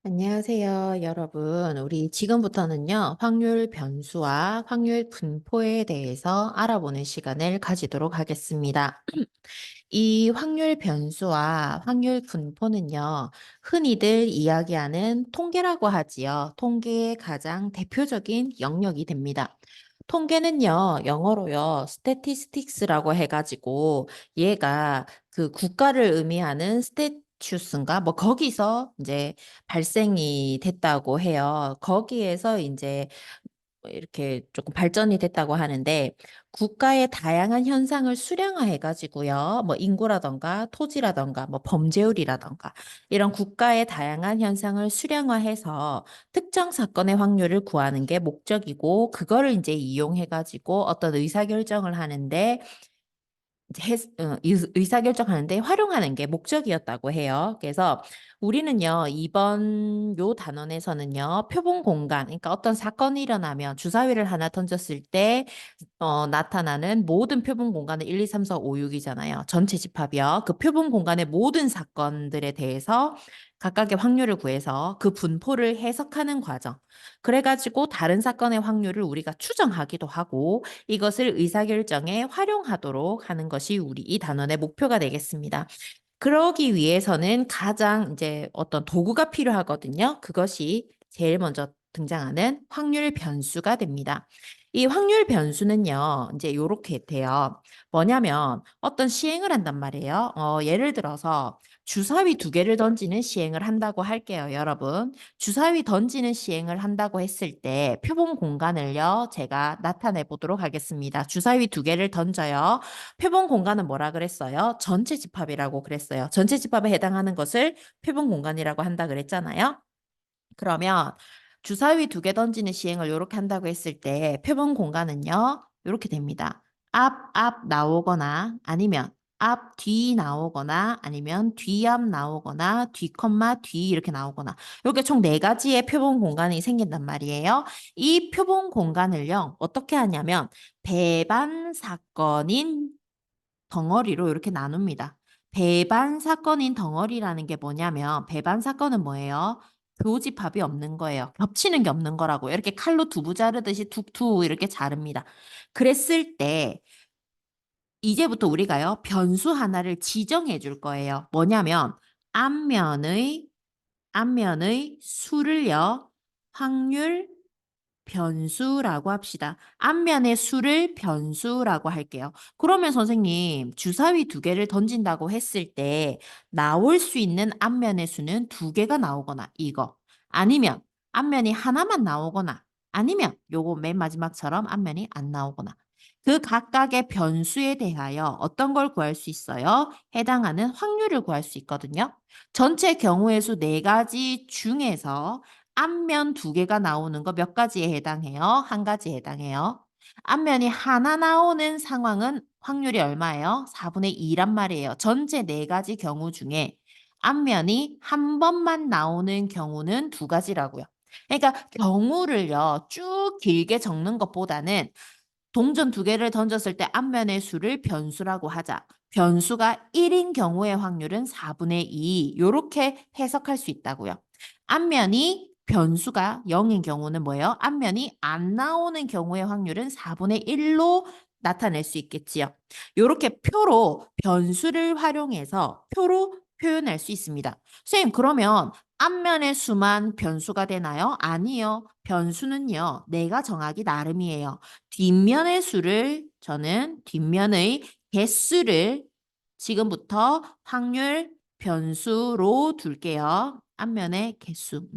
안녕하세요, 여러분. 우리 지금부터는요, 확률 변수와 확률 분포에 대해서 알아보는 시간을 가지도록 하겠습니다. 이 확률 변수와 확률 분포는요, 흔히들 이야기하는 통계라고 하지요. 통계의 가장 대표적인 영역이 됩니다. 통계는요, 영어로요, statistics라고 해가지고, 얘가 그 국가를 의미하는 스태튜스인가? 뭐, 거기서 이제 발생이 됐다고 해요. 거기에서 이제 이렇게 조금 발전이 됐다고 하는데 국가의 다양한 현상을 수량화해 가지고요. 뭐 인구라던가 토지라던가 뭐 범죄율이라던가 이런 국가의 다양한 현상을 수량화해서 특정 사건의 확률을 구하는 게 목적이고 그거를 이제 이용해 가지고 어떤 의사결정을 하는데 이제 의사결정하는데 활용하는 게 목적이었다고 해요. 그래서 우리는요, 이번 요 단원에서는요, 표본 공간, 그러니까 어떤 사건이 일어나면 주사위를 하나 던졌을 때 나타나는 모든 표본 공간은 1, 2, 3, 4, 5, 6이잖아요. 전체 집합이요. 그 표본 공간의 모든 사건들에 대해서 각각의 확률을 구해서 그 분포를 해석하는 과정. 그래가지고 다른 사건의 확률을 우리가 추정하기도 하고 이것을 의사결정에 활용하도록 하는 것이 우리 이 단원의 목표가 되겠습니다. 그러기 위해서는 가장 이제 어떤 도구가 필요하거든요. 그것이 제일 먼저 등장하는 확률 변수가 됩니다. 이 확률 변수는요, 이제 요렇게 돼요. 뭐냐면 어떤 시행을 한단 말이에요. 예를 들어서 주사위 두 개를 던지는 시행을 한다고 할게요, 여러분. 주사위 던지는 시행을 한다고 했을 때 표본 공간을요, 제가 나타내 보도록 하겠습니다. 주사위 두 개를 던져요. 표본 공간은 뭐라 그랬어요? 전체 집합이라고 그랬어요. 전체 집합에 해당하는 것을 표본 공간이라고 한다 그랬잖아요. 그러면 주사위 두 개 던지는 시행을 이렇게 한다고 했을 때 표본 공간은요, 이렇게 됩니다. 앞 나오거나 아니면 앞, 뒤 나오거나 아니면 뒤앞 나오거나 뒤, 뒤 이렇게 나오거나 이렇게 총 네 가지의 표본 공간이 생긴단 말이에요. 이 표본 공간을요, 어떻게 하냐면 배반 사건인 덩어리로 이렇게 나눕니다. 배반 사건인 덩어리라는 게 뭐냐면 배반 사건은 뭐예요? 교집합이 없는 거예요. 겹치는 게 없는 거라고. 이렇게 칼로 두부 자르듯이 툭툭 이렇게 자릅니다. 그랬을 때 이제부터 우리가요. 변수 하나를 지정해 줄 거예요. 뭐냐면 앞면의 수를요. 확률 변수라고 합시다. 앞면의 수를 변수라고 할게요. 그러면 선생님, 주사위 두 개를 던진다고 했을 때 나올 수 있는 앞면의 수는 두 개가 나오거나 이거. 아니면 앞면이 하나만 나오거나 아니면 요거 맨 마지막처럼 앞면이 안 나오거나 그 각각의 변수에 대하여 어떤 걸 구할 수 있어요? 해당하는 확률을 구할 수 있거든요. 전체 경우의 수 네 가지 중에서 앞면 두 개가 나오는 거 몇 가지에 해당해요? 한 가지에 해당해요. 앞면이 하나 나오는 상황은 확률이 얼마예요? 4분의 2란 말이에요. 전체 네 가지 경우 중에 앞면이 한 번만 나오는 경우는 두 가지라고요. 그러니까 경우를요, 쭉 길게 적는 것보다는 동전 두 개를 던졌을 때 앞면의 수를 변수라고 하자. 변수가 1인 경우의 확률은 4분의 2. 이렇게 해석할 수 있다고요. 앞면이 변수가 0인 경우는 뭐예요? 앞면이 안 나오는 경우의 확률은 4분의 1로 나타낼 수 있겠지요. 이렇게 표로 변수를 활용해서 표로 표현할 수 있습니다. 선생님, 그러면 앞면의 수만 변수가 되나요? 아니요. 변수는요, 내가 정하기 나름이에요. 뒷면의 수를 저는 뒷면의 개수를 지금부터 확률 변수로 둘게요. 앞면의 개수.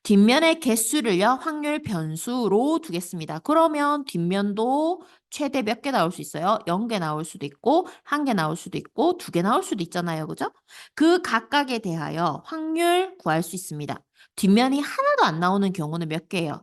뒷면의 개수를요, 확률 변수로 두겠습니다. 그러면 뒷면도 최대 몇 개 나올 수 있어요? 0개 나올 수도 있고, 1개 나올 수도 있고, 2개 나올 수도 있잖아요. 그죠? 그 각각에 대하여 확률 구할 수 있습니다. 뒷면이 하나도 안 나오는 경우는 몇 개예요?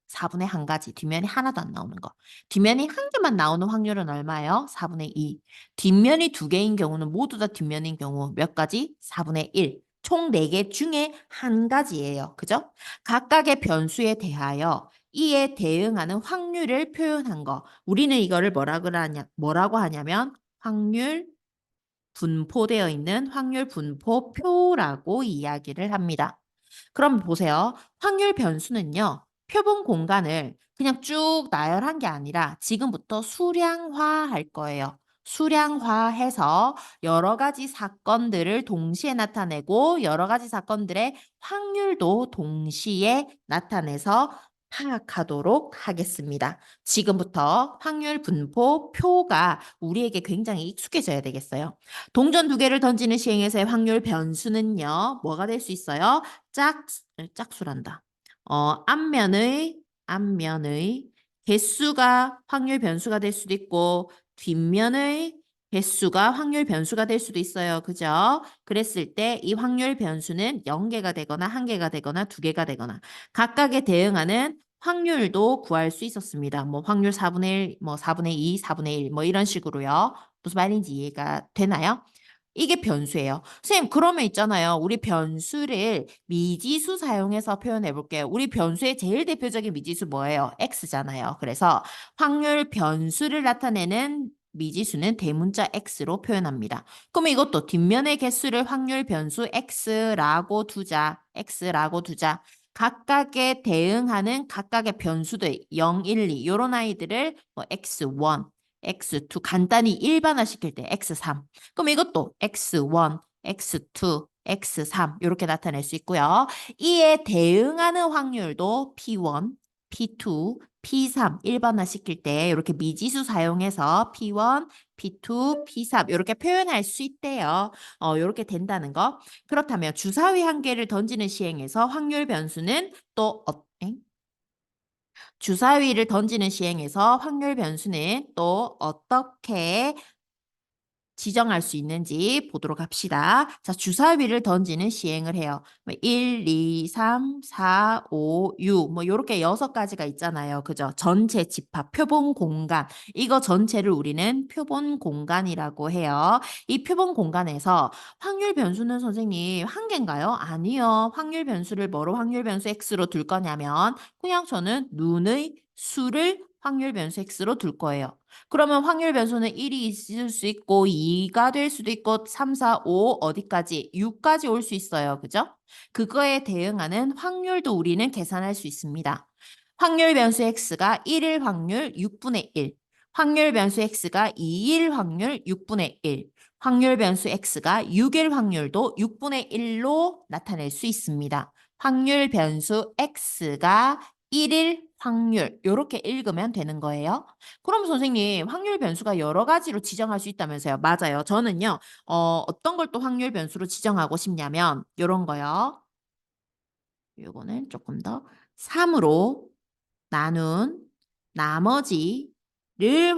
4분의 1가지. 뒷면이 하나도 안 나오는 거. 뒷면이 한 개만 나오는 확률은 얼마예요? 4분의 2. 뒷면이 두 개인 경우는 모두 다 뒷면인 경우 몇 가지? 4분의 1. 총 4개 중에 한 가지예요. 그죠? 각각의 변수에 대하여 이에 대응하는 확률을 표현한 거. 우리는 이거를 뭐라고 하냐면 확률 분포되어 있는 확률 분포표라고 이야기를 합니다. 그럼 보세요. 확률 변수는요. 표본 공간을 그냥 쭉 나열한 게 아니라 지금부터 수량화할 거예요. 수량화해서 여러 가지 사건들을 동시에 나타내고 여러 가지 사건들의 확률도 동시에 나타내서 파악하도록 하겠습니다. 지금부터 확률 분포 표가 우리에게 굉장히 익숙해져야 되겠어요. 동전 두 개를 던지는 시행에서의 확률 변수는요. 뭐가 될 수 있어요? 짝수란다. 앞면의 개수가 확률 변수가 될 수도 있고 뒷면의 개수가 확률 변수가 될 수도 있어요. 그죠? 그랬을 때 이 확률 변수는 0개가 되거나 1개가 되거나 2개가 되거나 각각에 대응하는 확률도 구할 수 있었습니다. 뭐 확률 4분의 1, 뭐 4분의 2, 4분의 1, 뭐 이런 식으로요. 무슨 말인지 이해가 되나요? 이게 변수예요. 선생님, 그러면 있잖아요. 우리 변수를 미지수 사용해서 표현해 볼게요. 우리 변수의 제일 대표적인 미지수 뭐예요? x잖아요. 그래서 확률 변수를 나타내는 미지수는 대문자 x로 표현합니다. 그럼 이것도 뒷면의 개수를 확률 변수 x라고 두자. 각각에 대응하는 각각의 변수들 0, 1, 2 이런 아이들을 뭐 x1, x2 간단히 일반화 시킬 때 x3 그럼 이것도 x1, x2, x3 이렇게 나타낼 수 있고요. 이에 대응하는 확률도 p1, p2, p3 일반화 시킬 때 이렇게 미지수 사용해서 p1, p2, p3 이렇게 표현할 수 있대요. 이렇게 된다는 거. 그렇다면 주사위 한 개를 던지는 시행에서 확률 변수는 또 주사위를 던지는 시행에서 확률 변수는 또 어떻게 지정할 수 있는지 보도록 합시다. 자, 주사위를 던지는 시행을 해요. 1, 2, 3, 4, 5, 6, 뭐 요렇게 6가지가 있잖아요. 그죠? 전체 집합, 표본 공간. 이거 전체를 우리는 표본 공간이라고 해요. 이 표본 공간에서 확률 변수는 선생님 한 개인가요? 아니요. 확률 변수를 뭐로 확률 변수 x로 둘 거냐면 그냥 저는 눈의 수를 확률 변수 x로 둘 거예요. 그러면 확률 변수는 1이 있을 수 있고 2가 될 수도 있고 3, 4, 5 어디까지? 6까지 올 수 있어요. 그죠? 그거에 대응하는 확률도 우리는 계산할 수 있습니다. 확률 변수 x가 1일 확률 6분의 1. 확률 변수 x가 2일 확률 6분의 1. 확률 변수 x가 6일 확률도 6분의 1로 나타낼 수 있습니다. 확률 변수 x가 1일 확률 이렇게 읽으면 되는 거예요. 그럼 선생님 확률 변수가 여러 가지로 지정할 수 있다면서요. 맞아요. 저는요. 어떤 걸 또 확률 변수로 지정하고 싶냐면 이런 거요. 요거는 조금 더 3으로 나눈 나머지를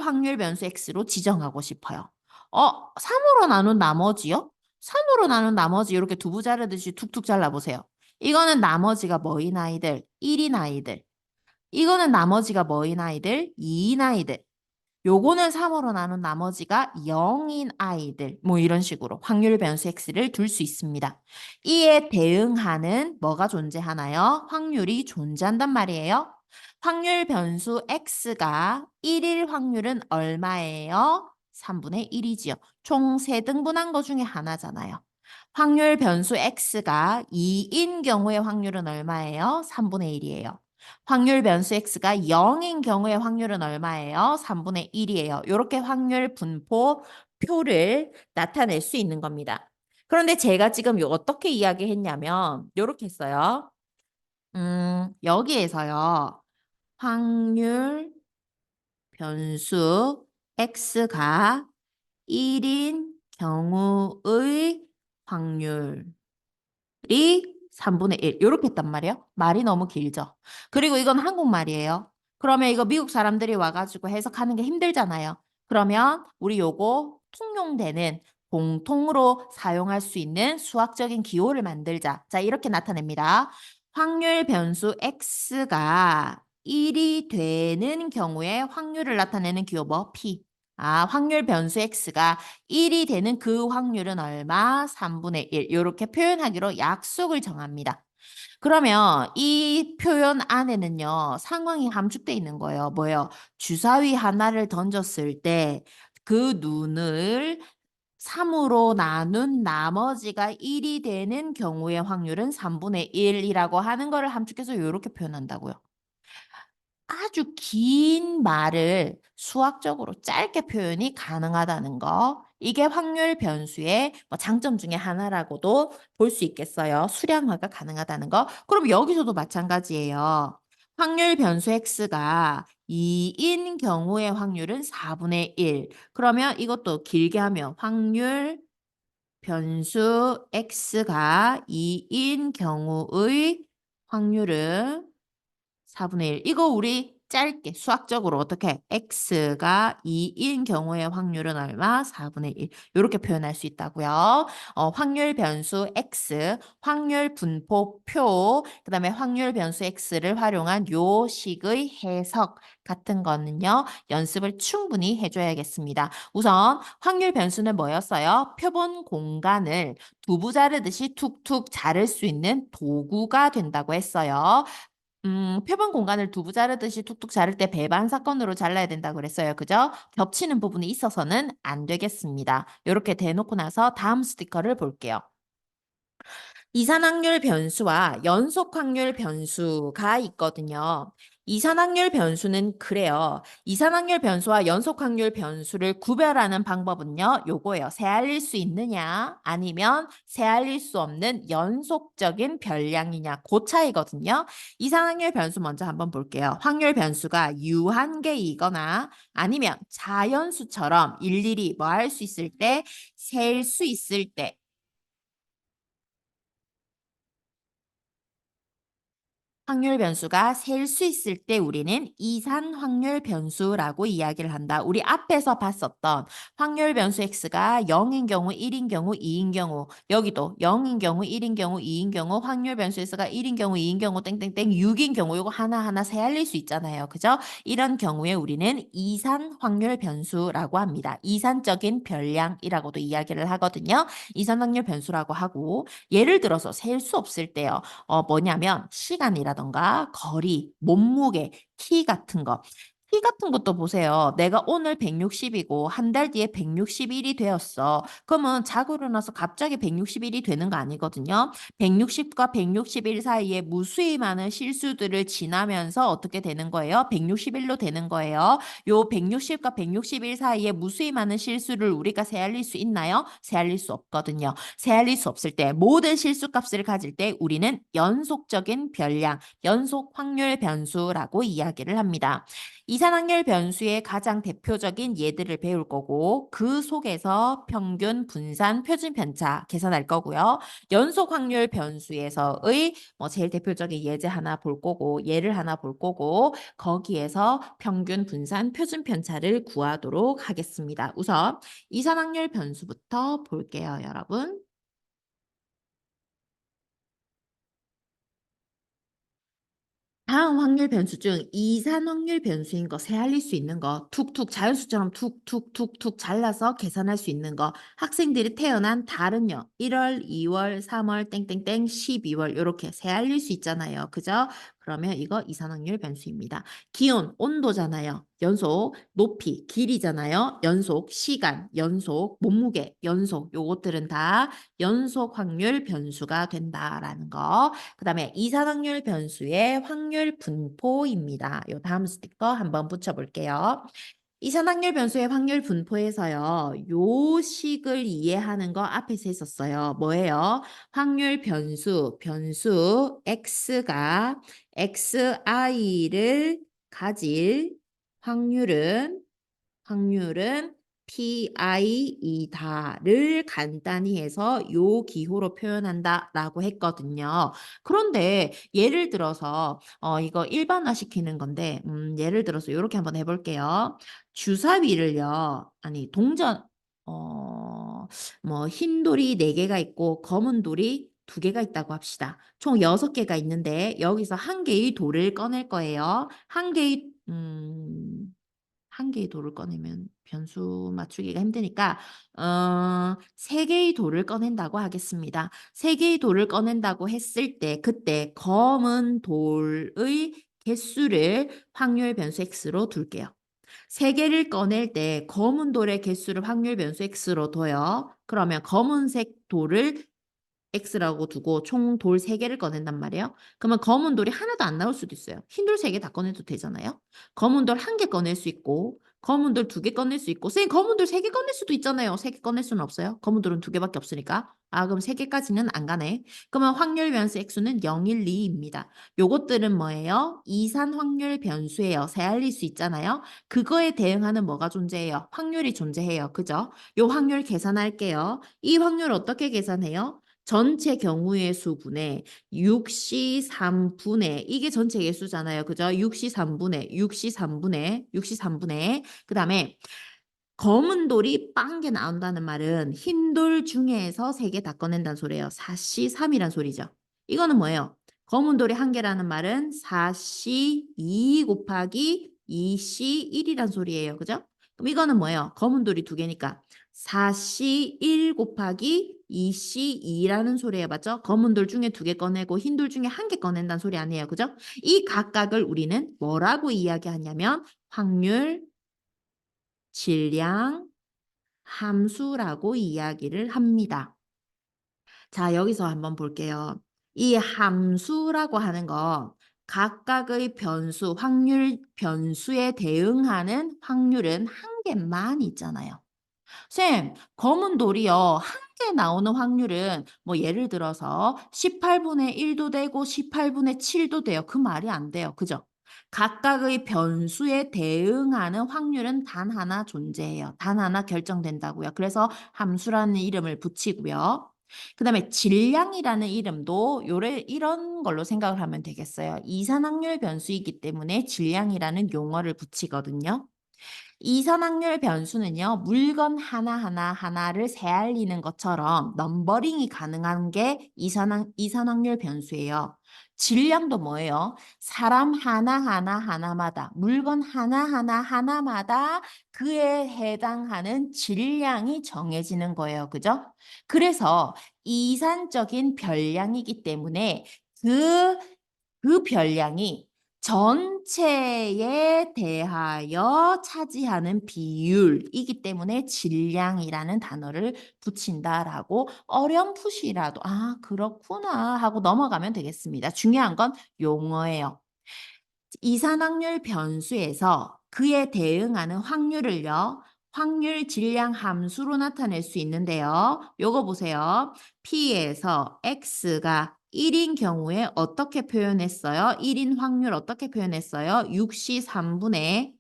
확률 변수 x로 지정하고 싶어요. 3으로 나눈 나머지요? 3으로 나눈 나머지 이렇게 두부 자르듯이 툭툭 잘라보세요. 이거는 나머지가 뭐인 아이들? 1인 아이들. 이거는 나머지가 뭐인 아이들? 2인 아이들. 요거는 3으로 나눈 나머지가 0인 아이들. 뭐 이런 식으로 확률 변수 x를 둘 수 있습니다. 이에 대응하는 뭐가 존재하나요? 확률이 존재한단 말이에요. 확률 변수 x가 1일 확률은 얼마예요? 3분의 1이지요. 총 3등분한 거 중에 하나잖아요. 확률 변수 x가 2인 경우의 확률은 얼마예요? 3분의 1이에요. 확률 변수 x가 0인 경우의 확률은 얼마예요? 3분의 1이에요. 이렇게 확률 분포 표를 나타낼 수 있는 겁니다. 그런데 제가 지금 어떻게 이야기했냐면 이렇게 했어요. 여기에서요. 확률 변수 x가 1인 경우의 확률 이 3분의 1 이렇게 했단 말이에요. 말이 너무 길죠. 그리고 이건 한국말이에요. 그러면 이거 미국 사람들이 와가지고 해석하는 게 힘들잖아요. 그러면 우리 요거 통용되는 공통으로 사용할 수 있는 수학적인 기호를 만들자. 자, 이렇게 나타냅니다. 확률 변수 x가 1이 되는 경우에 확률을 나타내는 기호 뭐? P. 확률 변수 x가 1이 되는 그 확률은 얼마? 3분의 1. 이렇게 표현하기로 약속을 정합니다. 그러면 이 표현 안에는요, 상황이 함축되어 있는 거예요. 뭐예요? 주사위 하나를 던졌을 때 그 눈을 3으로 나눈 나머지가 1이 되는 경우의 확률은 3분의 1이라고 하는 거를 함축해서 이렇게 표현한다고요. 아주 긴 말을 수학적으로 짧게 표현이 가능하다는 거. 이게 확률 변수의 뭐 장점 중에 하나라고도 볼 수 있겠어요. 수량화가 가능하다는 거. 그럼 여기서도 마찬가지예요. 확률 변수 x가 2인 경우의 확률은 4분의 1. 그러면 이것도 길게 하면 확률 변수 x가 2인 경우의 확률은 4분의 1. 이거 우리 짧게 수학적으로 어떻게 x가 2인 경우의 확률은 얼마? 4분의 1. 이렇게 표현할 수 있다고요. 확률 변수 x, 확률 분포 표, 그다음에 확률 변수 x를 활용한 요 식의 해석 같은 거는요. 연습을 충분히 해줘야겠습니다. 우선 확률 변수는 뭐였어요? 표본 공간을 두부 자르듯이 툭툭 자를 수 있는 도구가 된다고 했어요. 표본 공간을 두부 자르듯이 툭툭 자를 때 배반 사건으로 잘라야 된다고 그랬어요. 그죠? 겹치는 부분이 있어서는 안 되겠습니다. 이렇게 대놓고 나서 다음 스티커를 볼게요. 이산확률 변수와 연속확률 변수가 있거든요. 이산확률 변수는 그래요. 이산확률 변수와 연속확률 변수를 구별하는 방법은요. 요거예요. 새알릴 수 있느냐 아니면 새알릴 수 없는 연속적인 별량이냐 그 차이거든요. 이산확률 변수 먼저 한번 볼게요. 확률 변수가 유한계이거나 아니면 자연수처럼 일일이 뭐 할 수 있을 때, 셀 수 있을 때 확률 변수가 셀 수 있을 때 우리는 이산 확률 변수라고 이야기를 한다. 우리 앞에서 봤었던 확률 변수 x가 0인 경우, 1인 경우, 2인 경우, 여기도 0인 경우, 1인 경우, 2인 경우, 확률 변수 x가 1인 경우, 2인 경우, 땡땡땡, 6인 경우, 이거 하나하나 세알릴 수 있잖아요. 그죠? 이런 경우에 우리는 이산 확률 변수라고 합니다. 이산적인 별량이라고도 이야기를 하거든요. 이산 확률 변수라고 하고, 예를 들어서 셀 수 없을 때요. 뭐냐면 시간이라던가 거리, 몸무게, 키 같은 거. 키 같은 것도 보세요. 내가 오늘 160이고 한 달 뒤에 161이 되었어. 그러면 자고 일어나서 갑자기 161이 되는 거 아니거든요. 160과 161 사이에 무수히 많은 실수들을 지나면서 어떻게 되는 거예요? 161로 되는 거예요. 요 160과 161 사이에 무수히 많은 실수를 우리가 세알릴 수 있나요? 세알릴 수 없거든요. 세알릴 수 없을 때 모든 실수값을 가질 때 우리는 연속적인 별량, 연속 확률 변수라고 이야기를 합니다. 이산확률 변수의 가장 대표적인 예들을 배울 거고 그 속에서 평균, 분산, 표준 편차 계산할 거고요. 연속 확률 변수에서의 제일 대표적인 예제 하나 볼 거고 예를 하나 볼 거고 거기에서 평균, 분산, 표준 편차를 구하도록 하겠습니다. 우선 이산확률 변수부터 볼게요, 여러분. 다음 확률 변수 중 이산 확률 변수인 거, 새알릴 수 있는 거, 툭툭 자연수처럼 툭툭툭툭 잘라서 계산할 수 있는 거, 학생들이 태어난 달은요, 1월, 2월, 3월, 땡땡땡, 12월 이렇게 새알릴 수 있잖아요. 그죠? 그러면 이거 이산 확률 변수입니다. 기온, 온도잖아요. 연속, 높이, 길이잖아요. 연속, 시간, 연속, 몸무게, 연속. 요것들은 다 연속 확률 변수가 된다라는 거. 그 다음에 이산확률 변수의 확률 분포입니다. 요 다음 스티커 한번 붙여볼게요. 이산확률 변수의 확률 분포에서요. 요 식을 이해하는 거 앞에서 했었어요. 뭐예요? 확률 변수 x가 xi를 가질 확률은 PI이다를 간단히 해서 요 기호로 표현한다라고 했거든요. 그런데 예를 들어서 이거 일반화 시키는 건데 예를 들어서 이렇게 한번 해볼게요. 주사위를요. 아니 동전 뭐 흰 돌이 4개가 있고 검은 돌이 2개가 있다고 합시다. 총 6개가 있는데 여기서 한 개의 돌을 꺼낼 거예요. 한 개의 돌을 꺼내면 변수 맞추기가 힘드니까 3개의 돌을 꺼낸다고 하겠습니다. 3개의 돌을 꺼낸다고 했을 때 그때 검은 돌의 개수를 확률 변수 x로 둘게요. 세 개를 꺼낼 때 검은 돌의 개수를 확률 변수 x로 둬요. 그러면 검은색 돌을 x라고 두고 총 돌 3개를 꺼낸단 말이에요. 그러면 검은 돌이 하나도 안 나올 수도 있어요. 흰 돌 3개 다 꺼내도 되잖아요. 검은 돌 1개 꺼낼 수 있고 검은 돌 2개 꺼낼 수 있고 선생님 검은 돌 3개 꺼낼 수도 있잖아요. 3개 꺼낼 수는 없어요. 검은 돌은 2개밖에 없으니까. 아 그럼 3개까지는 안 가네. 그러면 확률 변수 x는 0, 1, 2입니다. 요것들은 뭐예요? 이산 확률 변수예요. 새알릴 수 있잖아요. 그거에 대응하는 뭐가 존재해요? 확률이 존재해요. 그죠? 요 확률 계산할게요. 이 확률 어떻게 계산해요? 전체 경우의 수분의 6시 3분의 이게 전체 개수잖아요. 그죠? 6시 3분의 6시 3분의 6시 3분의 그다음에 검은 돌이 빵 개 나온다는 말은 흰 돌 중에서 3개 다 꺼낸다는 소리예요. 4시 3이란 소리죠. 이거는 뭐예요? 검은 돌이 1개라는 말은 4시 2 곱하기 2시 1이란 소리예요. 그죠? 그럼 이거는 뭐예요? 검은 돌이 2개니까 4시 1 곱하기 2시 2라는 소리예요. 맞죠? 검은 돌 중에 2개 꺼내고 흰 돌 중에 1개 꺼낸다는 소리 아니에요. 그죠? 이 각각을 우리는 뭐라고 이야기하냐면 확률, 질량, 함수라고 이야기를 합니다. 자, 여기서 한번 볼게요. 이 함수라고 하는 거 각각의 변수, 확률 변수에 대응하는 확률은 한 개만 있잖아요. 쌤, 검은 돌이요. 한 개 나오는 확률은 뭐 예를 들어서 18분의 1도 되고 18분의 7도 돼요. 그 말이 안 돼요. 그죠? 각각의 변수에 대응하는 확률은 단 하나 존재해요. 단 하나 결정된다고요. 그래서 함수라는 이름을 붙이고요. 그 다음에 질량이라는 이름도 이런 걸로 생각을 하면 되겠어요. 이산확률 변수이기 때문에 질량이라는 용어를 붙이거든요. 이산확률 변수는요, 물건 하나를 새알리는 것처럼 넘버링이 가능한 게 이산확률 변수예요. 질량도 뭐예요? 사람 하나마다, 물건 하나마다 그에 해당하는 질량이 정해지는 거예요. 그죠? 그래서 이산적인 별량이기 때문에 그 그 별량이 전체에 대하여 차지하는 비율이기 때문에 질량이라는 단어를 붙인다라고 어렴풋이라도 아 그렇구나 하고 넘어가면 되겠습니다. 중요한 건 용어예요. 이산확률 변수에서 그에 대응하는 확률을요. 확률 질량 함수로 나타낼 수 있는데요. 요거 보세요. P에서 X가 1인 경우에 어떻게 표현했어요? 1인 확률 어떻게 표현했어요? 6시 3분의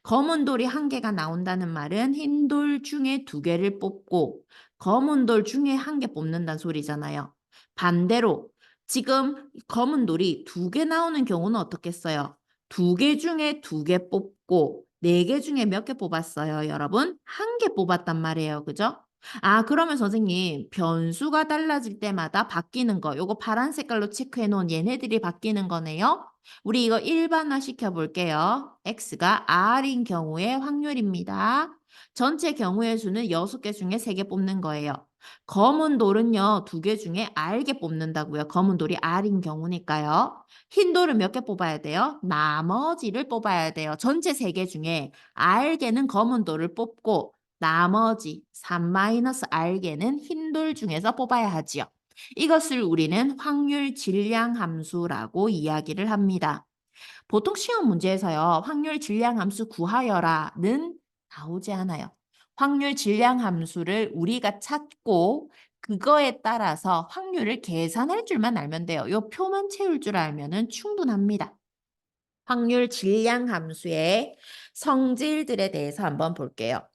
검은 돌이 1개가 나온다는 말은 흰 돌 중에 2개를 뽑고 검은 돌 중에 1개 뽑는다는 소리잖아요. 반대로 지금 검은 돌이 2개 나오는 경우는 어떻겠어요? 2개 중에 2개 뽑고 4개 중에 몇 개 뽑았어요, 여러분? 1개 뽑았단 말이에요. 그죠? 아, 그러면 선생님, 변수가 달라질 때마다 바뀌는 거, 요거 파란 색깔로 체크해 놓은 얘네들이 바뀌는 거네요. 우리 이거 일반화 시켜 볼게요. x가 r인 경우의 확률입니다. 전체 경우의 수는 6개 중에 3개 뽑는 거예요. 검은 돌은요, 2개 중에 R개 뽑는다고요. 검은 돌이 R인 경우니까요. 흰 돌은 몇 개 뽑아야 돼요? 나머지를 뽑아야 돼요. 전체 3개 중에 R개는 검은 돌을 뽑고 나머지 3-R개는 흰 돌 중에서 뽑아야 하지요. 이것을 우리는 확률 질량 함수라고 이야기를 합니다. 보통 시험 문제에서요. 확률 질량 함수 구하여라는 나오지 않아요. 확률 질량 함수를 우리가 찾고 그거에 따라서 확률을 계산할 줄만 알면 돼요. 요 표만 채울 줄 알면은 충분합니다. 확률 질량 함수의 성질들에 대해서 한번 볼게요.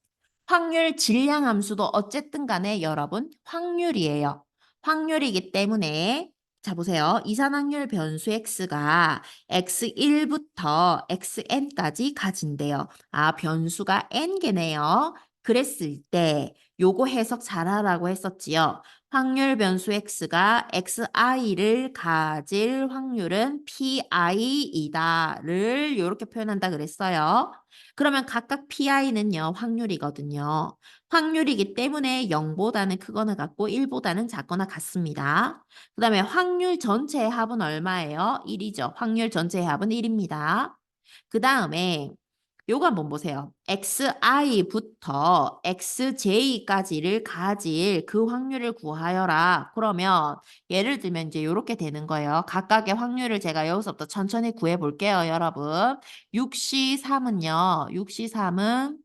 확률 질량 함수도 어쨌든 간에 여러분 확률이에요. 확률이기 때문에 자 보세요. 이산확률 변수 x가 x1부터 xn까지 가진대요. 아 변수가 n개네요. 그랬을 때 요거 해석 잘하라고 했었지요. 확률 변수 x가 xi를 가질 확률은 pi이다를 이렇게 표현한다 그랬어요. 그러면 각각 pi는요, 확률이거든요. 확률이기 때문에 0보다는 크거나 같고 1보다는 작거나 같습니다. 그 다음에 확률 전체의 합은 얼마예요? 1이죠. 확률 전체의 합은 1입니다. 그 다음에 요거 한번 보세요. xi부터 xj까지를 가질 그 확률을 구하여라. 그러면 예를 들면 이제 요렇게 되는 거예요. 각각의 확률을 제가 여기서부터 천천히 구해 볼게요, 여러분. 6시 3은요. 6시 3은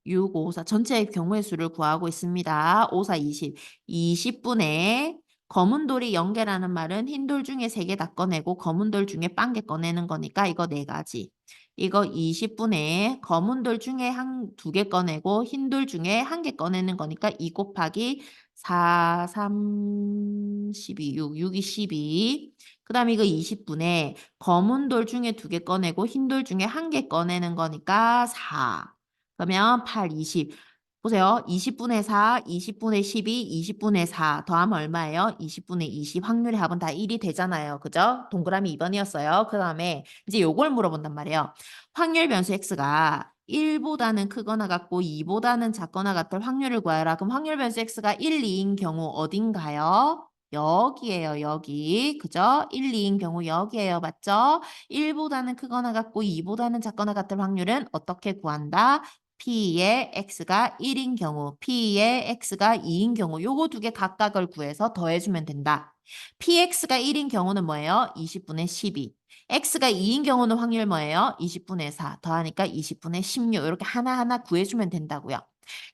6, 5, 4 전체의 경우의 수를 구하고 있습니다. 5, 4, 20. 20분의 검은 돌이 0개라는 말은 흰 돌 중에 3개 다 꺼내고 검은 돌 중에 0개 꺼내는 거니까 이거 4가지. 이거 20분의 검은 돌 중에 2개 꺼내고 흰 돌 중에 1개 꺼내는 거니까 2 곱하기 4, 3, 12, 6, 6이 12. 그 다음에 이거 20분의 검은 돌 중에 2개 꺼내고 흰 돌 중에 1개 꺼내는 거니까 4. 그러면 8, 20. 보세요. 20분의 4, 20분의 12, 20분의 4 더하면 얼마예요? 20분의 20. 확률의 합은 다 1이 되잖아요. 그죠? 동그라미 2번이었어요. 그 다음에 이제 요걸 물어본단 말이에요. 확률 변수 x가 1보다는 크거나 같고 2보다는 작거나 같을 확률을 구하라. 그럼 확률 변수 x가 1, 2인 경우 어딘가요? 여기에요, 여기. 그죠? 1, 2인 경우 여기에요. 맞죠? 1보다는 크거나 같고 2보다는 작거나 같을 확률은 어떻게 구한다? P의 X가 1인 경우, P의 X가 2인 경우 요거 두 개 각각을 구해서 더해주면 된다. PX가 1인 경우는 뭐예요? 20분의 12. X가 2인 경우는 확률 뭐예요? 20분의 4. 더하니까 20분의 16. 이렇게 하나하나 구해주면 된다고요.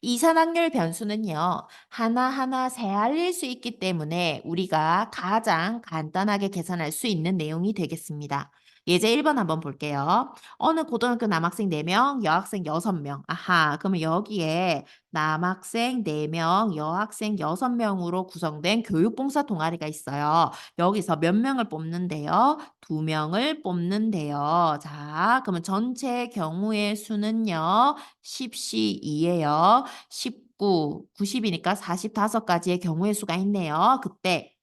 이산확률 변수는요. 하나하나 새알릴 수 있기 때문에 우리가 가장 간단하게 계산할 수 있는 내용이 되겠습니다. 예제 1번 한번 볼게요. 어느 고등학교 남학생 4명, 여학생 6명. 아하, 그러면 여기에 남학생 4명, 여학생 6명으로 구성된 교육봉사 동아리가 있어요. 여기서 몇 명을 뽑는데요? 2명을 뽑는데요. 자, 그러면 전체 경우의 수는요. 10시 2예요. 19, 90이니까 45가지의 경우의 수가 있네요. 그때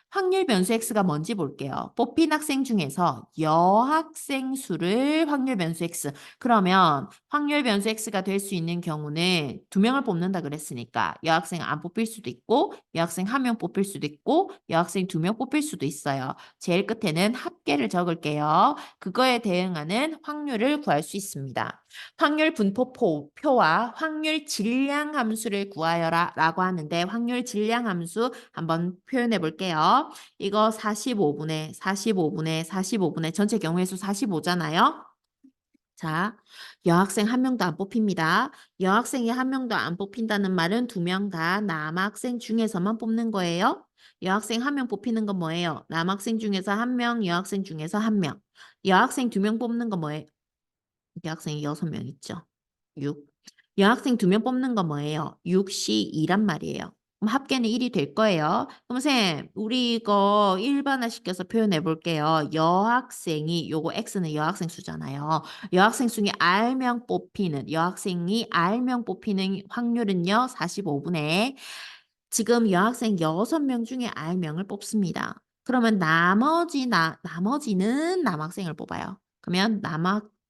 확률 변수 x가 뭔지 볼게요. 뽑힌 학생 중에서 여학생 수를 확률 변수 x. 그러면 확률 변수 x가 될 수 있는 경우는 2명을 뽑는다 그랬으니까 여학생 안 뽑힐 수도 있고 여학생 1명 뽑힐 수도 있고 여학생 2명 뽑힐 수도 있어요. 제일 끝에는 합계를 적을게요. 그거에 대응하는 확률을 구할 수 있습니다. 확률 분포표와 확률 질량 함수를 구하여라 라고 하는데 확률 질량 함수 한번 표현해 볼게요. 이거 45분의 전체 경우의 수 45잖아요. 자, 여학생 1명도 안 뽑힙니다. 여학생이 1명도 안 뽑힌다는 말은 2명 다 남학생 중에서만 뽑는 거예요. 여학생 1명 뽑히는 건 뭐예요? 남학생 중에서 1명, 여학생 중에서 1명. 여학생 2명 뽑는 건 뭐예요? 여학생이 6명 있죠. 6. 여학생 2명 뽑는 건 뭐예요? 6시 2란 말이에요. 그럼 합계는 1이 될 거예요. 그럼 쌤, 우리 이거 일반화 시켜서 표현해 볼게요. 여학생이, 요거 X는 여학생 수잖아요. 여학생이 R명 뽑히는 확률은요, 45분의 지금 여학생 6명 중에 R명을 뽑습니다. 그러면 나머지는 남학생을 뽑아요. 그러면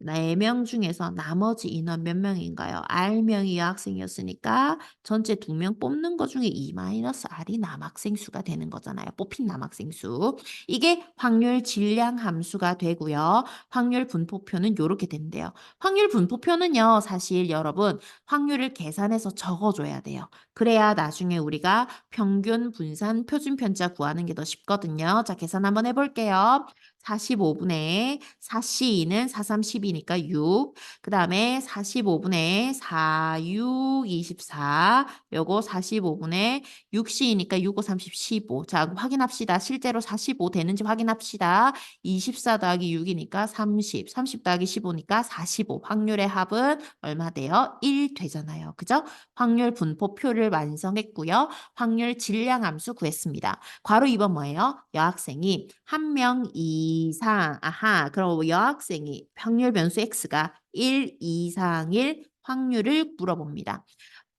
4명 중에서 나머지 인원 몇 명인가요? R명이 여학생이었으니까 전체 2명 뽑는 것 중에 E-R이 남학생 수가 되는 거잖아요. 뽑힌 남학생 수. 이게 확률 질량 함수가 되고요. 확률 분포표는 이렇게 된대요. 확률 분포표는요, 사실 여러분 확률을 계산해서 적어줘야 돼요. 그래야 나중에 우리가 평균, 분산, 표준 편차 구하는 게 더 쉽거든요. 자, 계산 한번 해볼게요. 45분의 4C2는 4, 3, 10이니까 6. 그 다음에 45분의 4, 6, 24. 요거 45분의 6C이니까 6, 5, 30, 15. 자, 확인합시다. 실제로 45 되는지 확인합시다. 24 더하기 6이니까 30. 30 더하기 15니까 45. 확률의 합은 얼마 돼요? 1 되잖아요. 그죠? 확률 분포표를 완성했고요. 확률 질량 함수 구했습니다. 괄호 2번 뭐예요? 여학생이 1명 이상, 아하, 그럼 여학생이 확률 변수 x가 1 이상일 확률을 물어봅니다.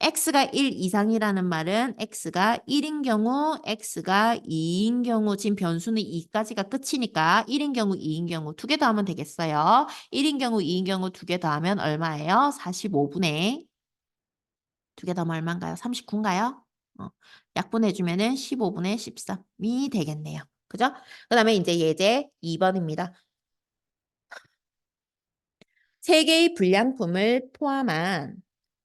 x가 1 이상이라는 말은 x가 1인 경우, x가 2인 경우, 지금 변수는 2까지가 끝이니까 1인 경우, 2인 경우 두 개 더하면 되겠어요. 1인 경우, 2인 경우 두 개 더하면 얼마예요? 45분의 두 개 더하면 얼마인가요? 39인가요? 약분해주면은 15분의 13이 되겠네요. 그죠? 그 다음에 이제 예제 2번입니다. 세개의 불량품을 포함한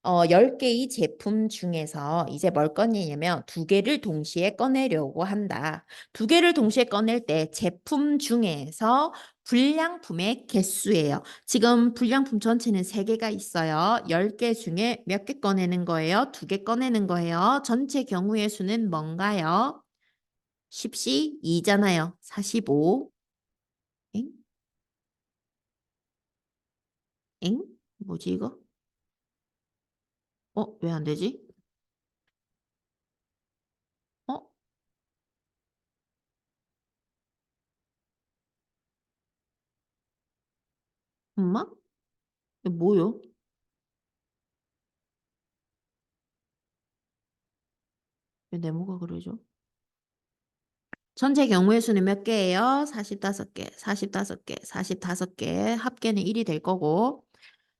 10개의 제품 중에서 이제 뭘 꺼내냐면 두개를 동시에 꺼내려고 한다. 두 개를 동시에 꺼낼 때 제품 중에서 불량품의 개수예요. 지금 불량품 전체는 3개가 있어요. 10개 중에 몇 개 꺼내는 거예요? 2개 꺼내는 거예요. 전체 경우의 수는 뭔가요? 십시 2잖아요. 45. 엥? 엥? 뭐지 이거? 왜 안 되지? 어? 엄마? 이거 뭐요? 왜 네모가 그러죠? 전체 경우의 수는 몇 개예요? 45개, 45개, 45개. 합계는 1이 될 거고.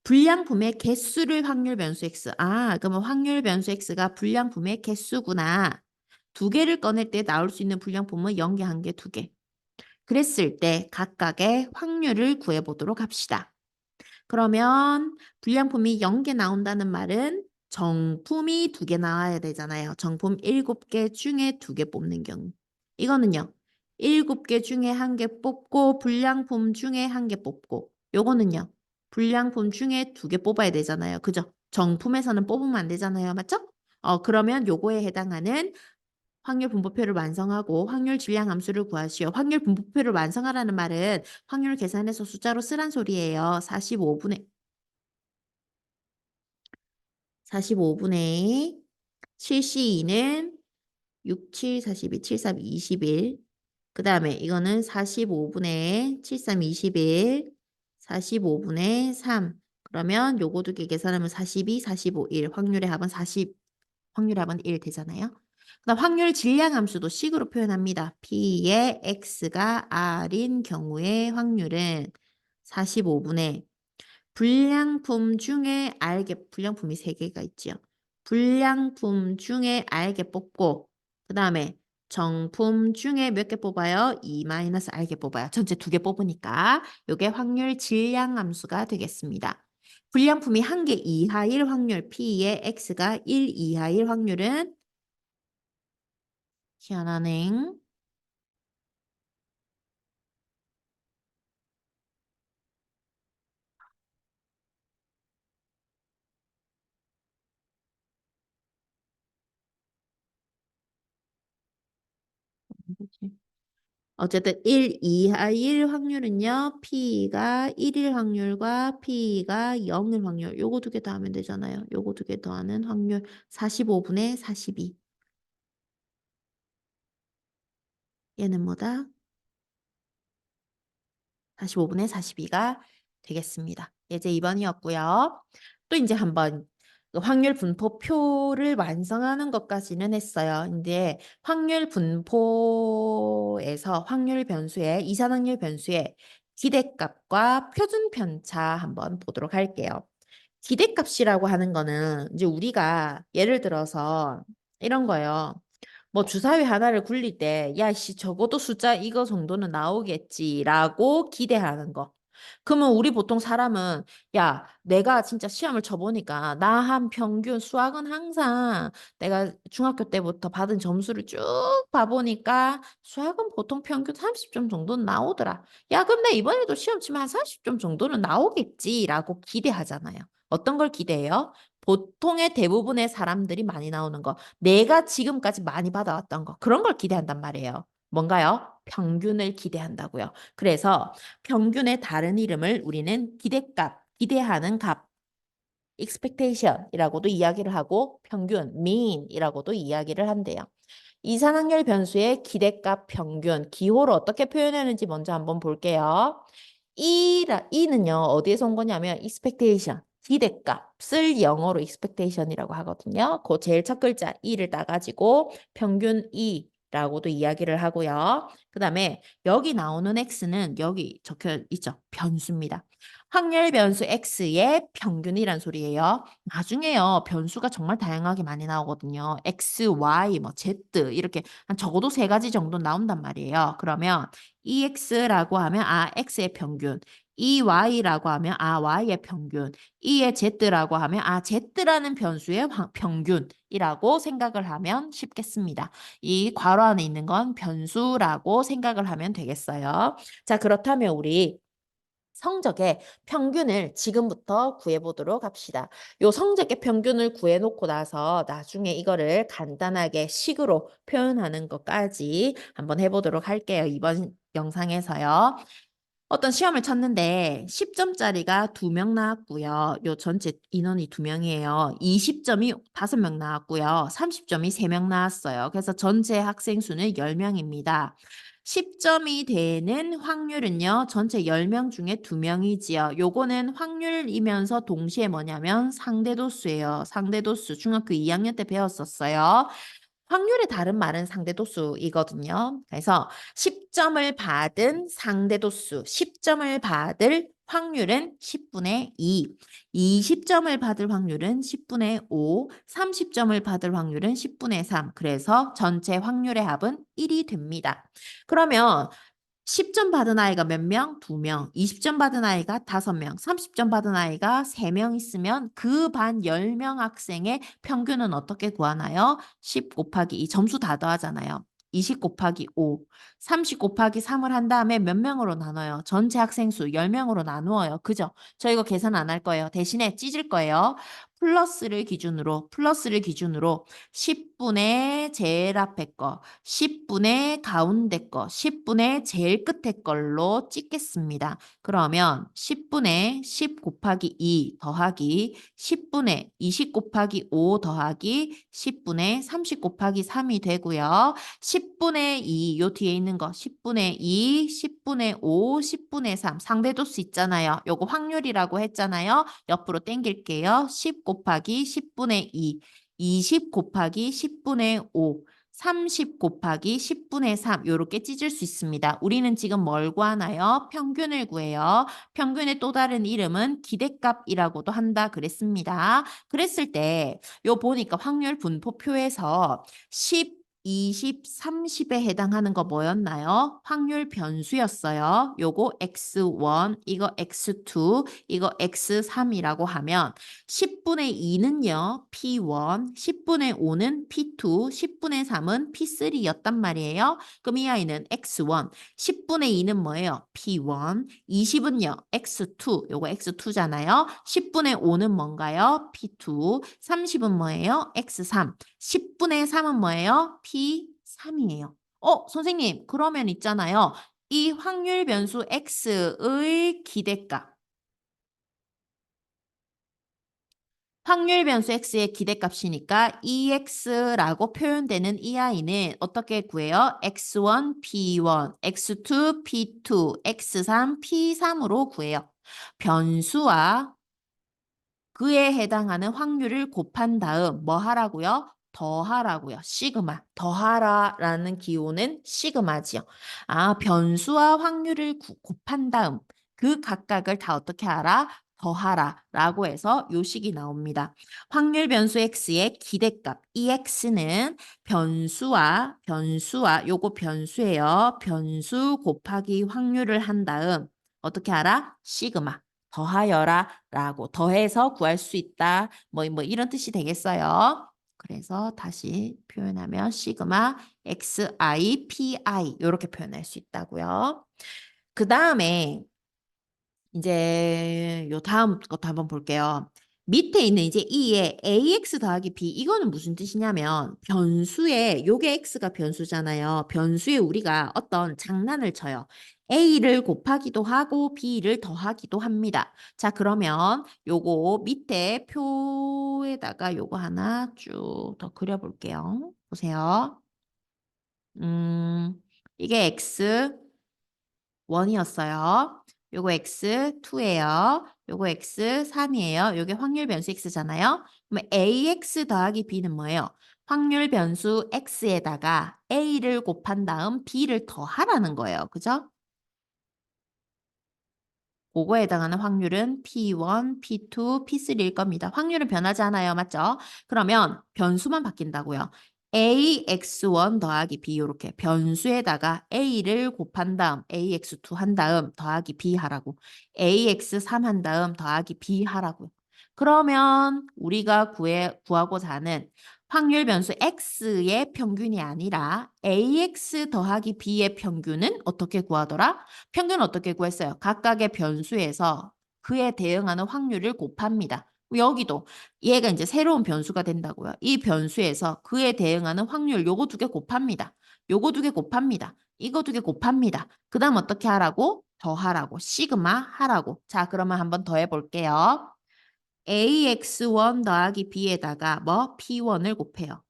불량품의 개수를 확률 변수 x. 그러면 확률 변수 x가 불량품의 개수구나. 두 개를 꺼낼 때 나올 수 있는 불량품은 0개, 1개, 2개. 그랬을 때 각각의 확률을 구해보도록 합시다. 그러면 불량품이 0개 나온다는 말은 정품이 2개 나와야 되잖아요. 정품 7개 중에 2개 뽑는 경우. 이거는요. 7개 중에 1개 뽑고 불량품 중에 1개 뽑고 요거는요. 불량품 중에 2개 뽑아야 되잖아요. 그죠? 정품에서는 뽑으면 안 되잖아요. 맞죠? 그러면 요거에 해당하는 확률 분포표를 완성하고 확률 질량 함수를 구하시오. 확률 분포표를 완성하라는 말은 확률 계산해서 숫자로 쓰란 소리예요. 45분의 7C2는 6, 7, 42, 7, 3, 21. 그 다음에 이거는 45분의 7, 3, 21, 45분의 3. 그러면 요거 두 개 계산하면 42, 45, 1. 확률의 합은 1 되잖아요. 그다음 확률 질량 함수도 식으로 표현합니다. P의 X가 R인 경우의 확률은 45분의 불량품 중에 불량품이 3개가 있죠. 불량품 중에 알게 뽑고 그 다음에 정품 중에 몇 개 뽑아요? 2-알게 뽑아요. 전체 2개 뽑으니까 이게 확률 질량 함수가 되겠습니다. 불량품이 1개 이하일 확률 P의 X가 1 이하일 확률은 희한하네. 어쨌든 1 이하일 확률은요. P가 1일 확률과 P가 0일 확률. 요거 두 개 더하면 되잖아요. 요거 두 개 더하는 확률 45분의 42. 얘는 뭐다? 45분의 42가 되겠습니다. 예제 2번이었고요. 또 이제 한번 그 확률 분포표를 완성하는 것까지는 했어요. 근데 확률 분포에서 확률 변수의 이산확률 변수의 기대값과 표준 편차 한번 보도록 할게요. 기대값이라고 하는 거는 이제 우리가 예를 들어서 이런 거예요. 뭐 주사위 하나를 굴릴 때, 야, 씨, 적어도 숫자 이거 정도는 나오겠지라고 기대하는 거. 그러면 우리 보통 사람은, 야, 내가 진짜 시험을 쳐보니까 나 한 평균 수학은 항상 내가 중학교 때부터 받은 점수를 쭉 봐보니까 수학은 보통 평균 30점 정도는 나오더라. 야, 그럼 내 이번에도 시험 치면 한 40점 정도는 나오겠지라고 기대하잖아요. 어떤 걸 기대해요? 보통의 대부분의 사람들이 많이 나오는 거. 내가 지금까지 많이 받아왔던 거. 그런 걸 기대한단 말이에요. 뭔가요? 평균을 기대한다고요. 그래서 평균의 다른 이름을 우리는 기대값, 기대하는 값, expectation이라고도 이야기를 하고 평균, mean이라고도 이야기를 한대요. 이산확률 변수의 기대값 평균, 기호를 어떻게 표현하는지 먼저 한번 볼게요. E는요, 어디에서 온 거냐면 expectation, 기대값을 영어로 expectation이라고 하거든요. 그 제일 첫 글자 E를 따가지고 평균 E라고도 이야기를 하고요. 그 다음에 여기 나오는 X는 여기 적혀 있죠. 변수입니다. 확률 변수 X의 평균이란 소리예요. 나중에요, 변수가 정말 다양하게 많이 나오거든요. X, Y, 뭐 Z 이렇게 한 적어도 3가지 정도 나온단 말이에요. 그러면 EX라고 하면 X의 평균, 이 y라고 하면 y의 평균, 이의 z라고 하면 z라는 변수의 평균이라고 생각을 하면 쉽겠습니다. 이 괄호 안에 있는 건 변수라고 생각을 하면 되겠어요. 자, 그렇다면 우리 성적의 평균을 지금부터 구해보도록 합시다. 요 성적의 평균을 구해놓고 나서 나중에 이거를 간단하게 식으로 표현하는 것까지 한번 해보도록 할게요. 이번 영상에서요. 어떤 시험을 쳤는데 10점짜리가 2명 나왔고요. 요 전체 인원이 2명이에요. 20점이 5명 나왔고요. 30점이 3명 나왔어요. 그래서 전체 학생 수는 10명입니다. 10점이 되는 확률은요. 전체 10명 중에 2명이지요. 요거는 확률이면서 동시에 뭐냐면 상대도수예요. 상대도수 중학교 2학년 때 배웠었어요. 확률의 다른 말은 상대도수이거든요. 그래서 10점을 받은 상대도수, 10점을 받을 확률은 10분의 2, 20점을 받을 확률은 10분의 5, 30점을 받을 확률은 10분의 3. 그래서 전체 확률의 합은 1이 됩니다. 그러면 10점 받은 아이가 몇 명? 2명. 20점 받은 아이가 5명. 30점 받은 아이가 3명 있으면 그 반 10명 학생의 평균은 어떻게 구하나요? 10 곱하기 2. 점수 다 더하잖아요. 20 곱하기 5. 30 곱하기 3을 한 다음에 몇 명으로 나눠요? 전체 학생 수 10명으로 나누어요. 그죠? 저 이거 계산 안 할 거예요. 대신에 찢을 거예요. 플러스를 기준으로 10분의 제일 앞에 거, 10분의 가운데 거, 10분의 제일 끝에 걸로 찍겠습니다. 그러면 10분의 10 곱하기 2 더하기 10분의 20 곱하기 5 더하기 10분의 30 곱하기 3이 되고요. 10분의 2, 요 뒤에 있는 거 10분의 2, 10분의 5, 10분의 3 상대도수 있잖아요. 요거 확률이라고 했잖아요. 옆으로 당길게요. 10 곱하기 10분의 2, 20 곱하기 10분의 5, 30 곱하기 10분의 3 이렇게 찢을 수 있습니다. 우리는 지금 뭘 구하나요? 평균을 구해요. 평균의 또 다른 이름은 기대값이라고도 한다 그랬습니다. 그랬을 때 요 보니까 확률 분포표에서 10, 20, 30에 해당하는 거 뭐였나요? 확률 변수였어요. 요거 x1, 이거 x2, 이거 x3이라고 하면 10분의 2는요, P1, 10분의 5는 P2, 10분의 3은 P3였단 말이에요. 그럼 이 아이는 X1, 10분의 2는 뭐예요? P1, 20은요, X2, 요거 X2잖아요. 10분의 5는 뭔가요? P2, 30은 뭐예요? X3, 10분의 3은 뭐예요? P3이에요. 선생님, 그러면 있잖아요. 이 확률 변수 X의 기대값. 확률 변수 x의 기대값이니까 ex라고 표현되는 이 아이는 어떻게 구해요? x1, p1, x2, p2, x3, p3으로 구해요. 변수와 그에 해당하는 확률을 곱한 다음 뭐 하라고요? 더하라고요. 시그마. 더하라라는 기호는 시그마지요. 변수와 확률을 곱한 다음 그 각각을 다 어떻게 하라? 더하라라고 해서 요 식이 나옵니다. 확률 변수 x의 기대값 ex는 변수와 요거 변수예요. 변수 곱하기 확률을 한 다음 어떻게 하라? 시그마. 더하여라 라고 더해서 구할 수 있다. 뭐 이런 뜻이 되겠어요. 그래서 다시 표현하면 시그마 xi pi 이렇게 표현할 수 있다고요. 그 다음에 이제 요 다음 것도 한번 볼게요. 밑에 있는 이제 이에 ax 더하기 b 이거는 무슨 뜻이냐면 변수에 요게 x가 변수잖아요. 변수에 우리가 어떤 장난을 쳐요. a를 곱하기도 하고 b를 더하기도 합니다. 자, 그러면 요거 밑에 표에다가 요거 하나 쭉 더 그려볼게요. 보세요. 이게 x 1이었어요. 요거 x2예요. 요거 x3이에요. 요게 확률 변수 x잖아요. 그럼 ax 더하기 b는 뭐예요? 확률 변수 x에다가 a를 곱한 다음 b를 더하라는 거예요. 그죠? 그거에 해당하는 확률은 P1, P2, P3일 겁니다. 확률은 변하지 않아요. 맞죠? 그러면 변수만 바뀐다고요. ax1 더하기 b 이렇게 변수에다가 a를 곱한 다음 ax2 한 다음 더하기 b 하라고 ax3 한 다음 더하기 b 하라고요. 그러면 우리가 구하고자 하는 확률 변수 x의 평균이 아니라 ax 더하기 b의 평균은 어떻게 구하더라? 평균은 어떻게 구했어요? 각각의 변수에서 그에 대응하는 확률을 곱합니다. 여기도 얘가 이제 새로운 변수가 된다고요. 이 변수에서 그에 대응하는 확률 요거 두 개 곱합니다. 요거 두 개 곱합니다. 이거 두 개 곱합니다. 그 다음 어떻게 하라고? 더하라고. 시그마 하라고. 자, 그러면 한번 더 해볼게요. ax1 더하기 b에다가 뭐? p1을 곱해요.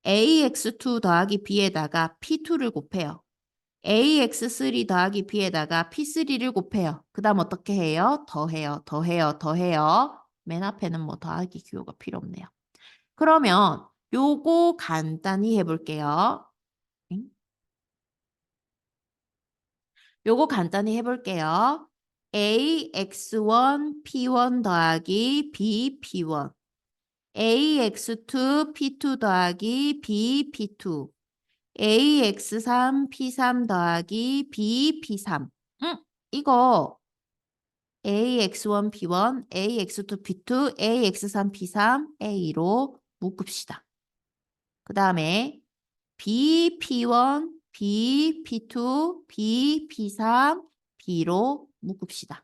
ax2 더하기 b에다가 p2를 곱해요. ax3 더하기 b에다가 p3를 곱해요. 그 다음 어떻게 해요? 더해요. 더해요. 더해요. 맨 앞에는 뭐 더하기 기호가 필요 없네요. 그러면 요거 간단히 해볼게요. 응? 요거 간단히 해볼게요. ax1 p1 더하기 b p1 ax2 p2 더하기 b p2 ax3 p3 더하기 b p3 응? 이거 ax1 p1 ax2 p2 ax3 p3 a로 묶읍시다. 그 다음에 BP1, BP2, BP3, B로 묶읍시다.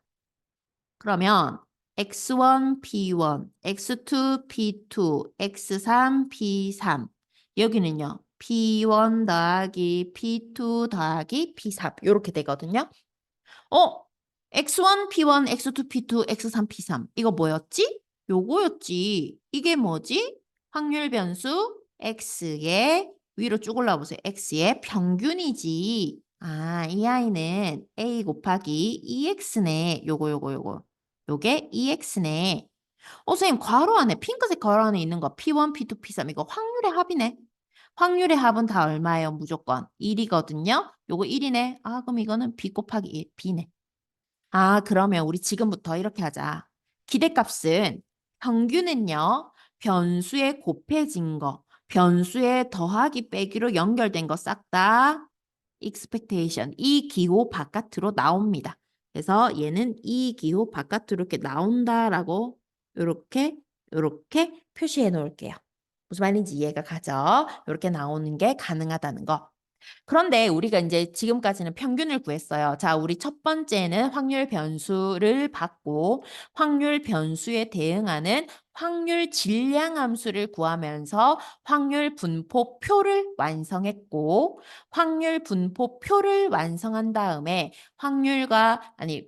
그러면 X1, P1, X2, P2, X3, P3 여기는요. P1 더하기 P2 더하기 P3 이렇게 되거든요. 어? X1, P1, X2, P2, X3, P3 이거 뭐였지? 요거였지. 이게 뭐지? 확률 변수 X의 위로 쭉 올라보세요. X의 평균이지. 아, 이 아이는 A 곱하기 EX네. 요거. 요게 EX네. 선생님, 괄호 안에, 핑크색 괄호 안에 있는 거 P1, P2, P3 이거 확률의 합이네. 확률의 합은 다 얼마예요? 무조건 1이거든요. 요거 1이네. 아, 그럼 이거는 B 곱하기 1, B네. 아, 그러면 우리 지금부터 이렇게 하자. 기대값은 평균은요. 변수에 곱해진 거, 변수에 더하기 빼기로 연결된 거 싹 다 expectation, 이 기호 바깥으로 나옵니다. 그래서 얘는 이 기호 바깥으로 이렇게 나온다라고 이렇게 표시해 놓을게요. 무슨 말인지 이해가 가죠? 이렇게 나오는 게 가능하다는 거. 그런데 우리가 이제 지금까지는 평균을 구했어요. 자, 우리 첫 번째는 확률 변수를 받고 확률 변수에 대응하는 확률 질량 함수를 구하면서 확률 분포표를 완성했고 확률 분포표를 완성한 다음에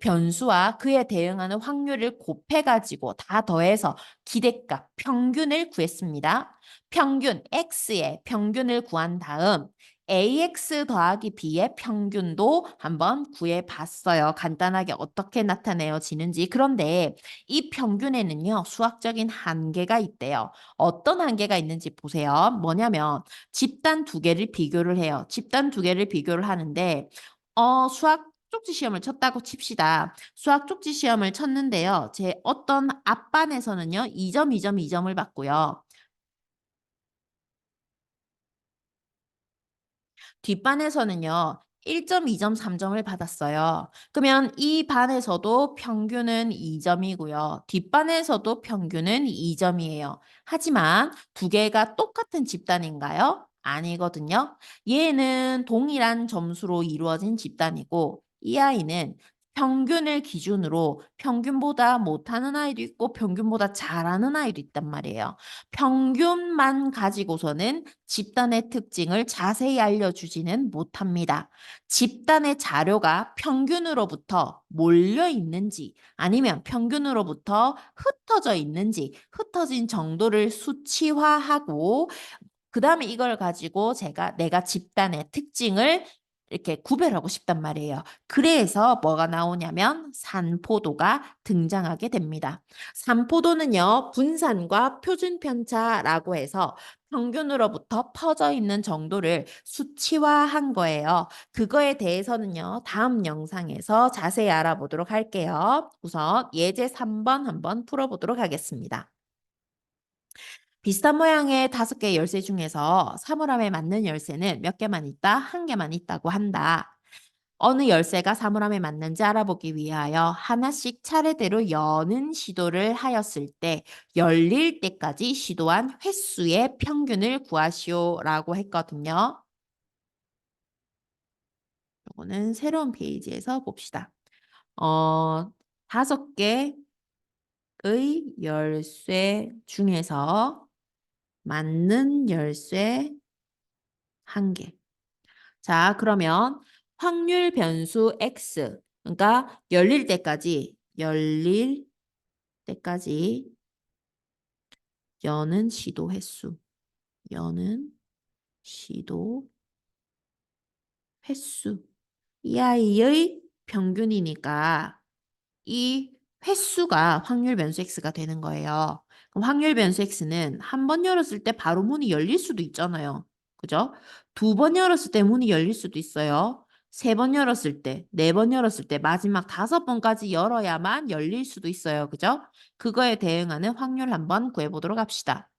변수와 그에 대응하는 확률을 곱해가지고 다 더해서 기대값 평균을 구했습니다. 평균 X의 평균을 구한 다음 AX 더하기 B의 평균도 한번 구해봤어요. 간단하게 어떻게 나타내어지는지. 그런데 이 평균에는요, 수학적인 한계가 있대요. 어떤 한계가 있는지 보세요. 뭐냐면 집단 두 개를 비교를 해요. 집단 두 개를 비교를 하는데 수학 쪽지 시험을 쳤다고 칩시다. 수학 쪽지 시험을 쳤는데요. 제 어떤 앞반에서는요, 2점, 2점, 2점을 받고요. 뒷반에서는요. 1점, 2점, 3점을 받았어요. 그러면 이 반에서도 평균은 2점이고요. 뒷반에서도 평균은 2점이에요. 하지만 두 개가 똑같은 집단인가요? 아니거든요. 얘는 동일한 점수로 이루어진 집단이고 이 아이는 평균을 기준으로 평균보다 못하는 아이도 있고 평균보다 잘하는 아이도 있단 말이에요. 평균만 가지고서는 집단의 특징을 자세히 알려주지는 못합니다. 집단의 자료가 평균으로부터 몰려 있는지 아니면 평균으로부터 흩어져 있는지 흩어진 정도를 수치화하고 그 다음에 이걸 가지고 내가 집단의 특징을 이렇게 구별하고 싶단 말이에요. 그래서 뭐가 나오냐면 산포도가 등장하게 됩니다. 산포도는요, 분산과 표준 편차라고 해서 평균으로부터 퍼져 있는 정도를 수치화한 거예요. 그거에 대해서는요, 다음 영상에서 자세히 알아보도록 할게요. 우선 예제 3번 한번 풀어보도록 하겠습니다. 비슷한 모양의 5개의 열쇠 중에서 사물함에 맞는 열쇠는 몇 개만 있다? 한 개만 있다고 한다. 어느 열쇠가 사물함에 맞는지 알아보기 위하여 하나씩 차례대로 여는 시도를 하였을 때 열릴 때까지 시도한 횟수의 평균을 구하시오라고 했거든요. 이거는 새로운 페이지에서 봅시다. 5개의 열쇠 중에서 맞는 열쇠 1개. 자, 그러면 확률 변수 x, 그러니까 열릴 때까지 여는 시도 횟수, 여는 시도 횟수. 이 아이의 평균이니까 이 횟수가 확률 변수 x가 되는 거예요. 그럼 확률 변수 x는 한 번 열었을 때 바로 문이 열릴 수도 있잖아요. 그죠? 2번 열었을 때 문이 열릴 수도 있어요. 3번 열었을 때, 4번 열었을 때, 마지막 5번까지 열어야만 열릴 수도 있어요. 그죠? 그거에 대응하는 확률 한번 구해보도록 합시다.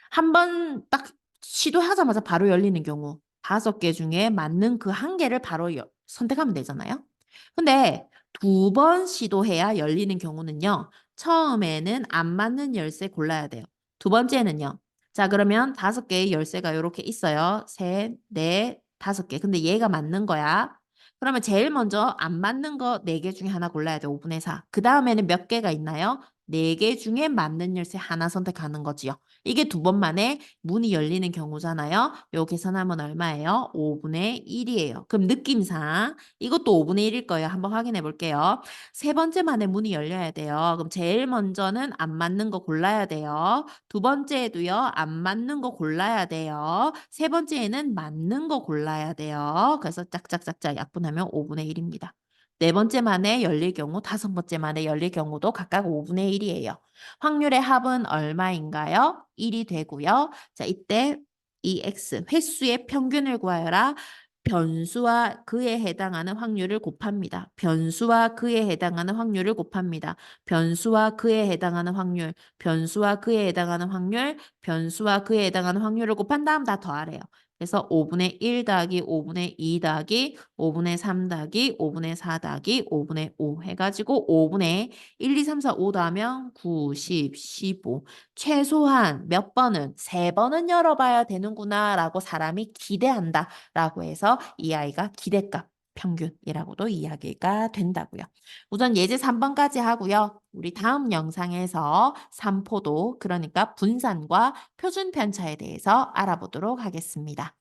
한 번 딱 시도하자마자 바로 열리는 경우 5개 중에 맞는 그 한 개를 바로 선택하면 되잖아요. 근데 2번 시도해야 열리는 경우는요. 처음에는 안 맞는 열쇠 골라야 돼요. 두 번째는요. 자, 그러면 5개의 열쇠가 이렇게 있어요. 셋, 넷, 5개. 근데 얘가 맞는 거야. 그러면 제일 먼저 안 맞는 거 4개 중에 하나 골라야 돼. 5분의 4. 그 다음에는 몇 개가 있나요? 4개 중에 맞는 열쇠 하나 선택하는 거지요. 이게 2번 만에 문이 열리는 경우잖아요. 요 계산하면 얼마예요? 5분의 1이에요. 그럼 느낌상 이것도 5분의 1일 거예요. 한번 확인해 볼게요. 세 번째 만에 문이 열려야 돼요. 그럼 제일 먼저는 안 맞는 거 골라야 돼요. 두 번째에도요. 안 맞는 거 골라야 돼요. 세 번째에는 맞는 거 골라야 돼요. 그래서 짝짝짝짝 약분하면 5분의 1입니다. 네 번째 만에 열릴 경우, 5번째 만에 열릴 경우도 각각 5분의 1이에요. 확률의 합은 얼마인가요? 1이 되고요. 자, 이때 이 x, 횟수의 평균을 구하여라. 변수와 그에 해당하는 확률을 곱합니다. 변수와 그에 해당하는 확률을 곱합니다. 변수와 그에 해당하는 확률, 변수와 그에 해당하는 확률, 변수와 그에 해당하는 확률을 곱한 다음 다 더하래요. 그래서 5분의 1 더하기 5분의 2 더하기 5분의 3 더하기 5분의 4 더하기 5분의 5 해가지고 5분의 1, 2, 3, 4, 5 더하면 9, 10, 15. 최소한 몇 번은 3번은 열어봐야 되는구나 라고 사람이 기대한다 라고 해서 이 아이가 기대값 평균이라고도 이야기가 된다고요. 우선 예제 3번까지 하고요. 우리 다음 영상에서 삼포도 그러니까 분산과 표준 편차에 대해서 알아보도록 하겠습니다.